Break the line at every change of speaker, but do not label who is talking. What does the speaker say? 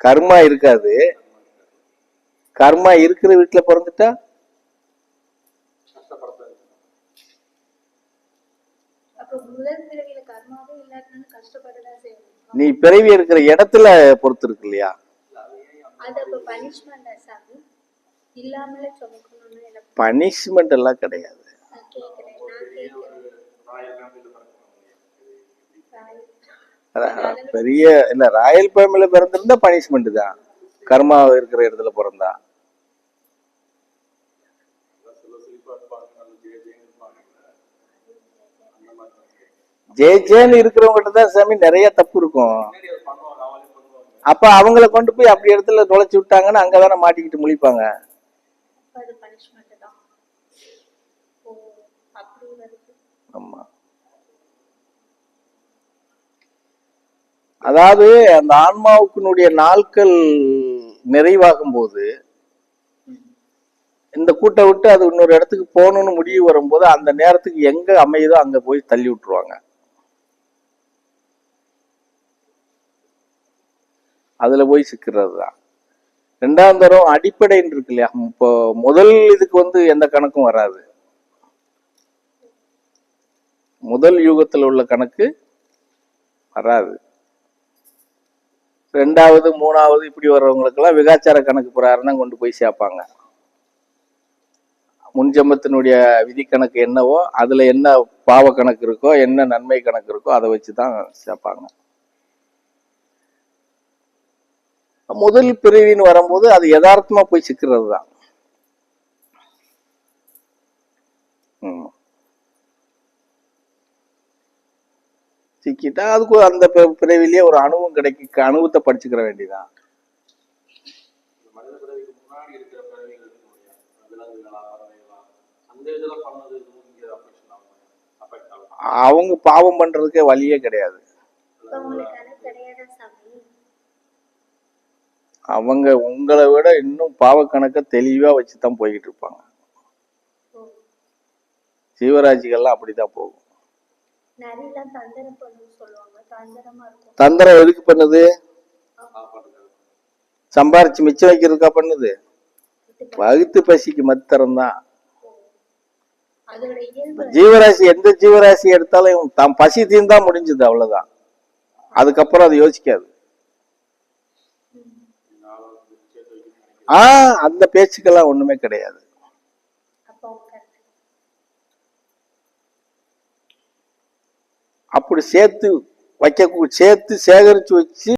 கர்மா இருக்காது. கர்மா இருக்கிற வீட்டுல பிறந்துட்டா நீ பிறவி இருக்கிற இடத்துல பொறுத்து இருக்கு இல்லையா? பனிஷ்மெண்ட் எல்லாம் கிடையாது. பெரிய இல்ல, ராயல் ஃபேமிலில பிறந்திருந்தா பனிஷ்மெண்ட் தான். கர்மா இருக்கிற இடத்துல பிறந்தா ஜேன்னு இருக்கிறவங்ககிட்ட தான் சாமி நிறைய தப்பு இருக்கும். அப்ப அவங்கள கொண்டு போய் அப்படி இடத்துல நுழைச்சு விட்டாங்கன்னா அங்கதானே மாட்டிக்கிட்டு முழிப்பாங்க. ஆமா, அதாவது அந்த ஆன்மாவுக்குனுடைய நாட்கள் நிறைவாகும் போது இந்த கூட்டை விட்டு அது இன்னொரு இடத்துக்கு போகணும்னு முடிவு வரும்போது அந்த நேரத்துக்கு எங்க அமையுதோ அங்க போய் தள்ளி விட்டுருவாங்க. அதுல போய் சிக்கிறது தான். ரெண்டாம் தரம் அடிப்படைன்னு இருக்கு இல்லையா? இப்போ முதல் இதுக்கு எந்த கணக்கும் வராது. முதல் யுகத்தில் உள்ள கணக்கு வராது. ரெண்டாவது மூணாவது இப்படி வர்றவங்களுக்கெல்லாம் விகாச்சார கணக்கு பிரகாரம் கொண்டு போய் சேர்ப்பாங்க. முன்ஜென்மத்தினுடைய விதி கணக்கு என்னவோ அதுல என்ன பாவ கணக்கு இருக்கோ என்ன நன்மை கணக்கு இருக்கோ அதை வச்சுதான் சேர்ப்பாங்க. முதல் பிரிவின்னு வரும்போது அது யதார்த்தமா போய் சிக்கிறது தான். சிக்கிட்டா அதுக்கு அந்த பிறவிலேயே ஒரு அனுபவம் கிடைக்க அனுபவத்தை படிச்சுக்கிற வேண்டியதான். அவங்க பாவம் பண்றதுக்கே வழியே கிடையாது. அவங்க உங்களை விட இன்னும் பாவ கணக்க தெளிவா வச்சுதான் போய்கிட்டு இருப்பாங்க. ஜீவராசிகள்லாம் அப்படிதான் போகும். தந்திரம் எதுக்கு பண்ணுது? சம்பாரிச்சு மிச்சம் வைக்கிறதுக்கா பண்ணுது? வகுத்து பசிக்கு மத்திரம் தான். ஜீவராசி எந்த ஜீவராசி எடுத்தாலும் தான் பசி தீர்ந்தா முடிஞ்சது, அவ்வளவுதான். அதுக்கப்புறம் அது யோசிக்காது. அந்த பேச்சுக்கெல்லாம் ஒண்ணுமே கிடையாது. அப்படி சேர்த்து சேகரிச்சு வச்சு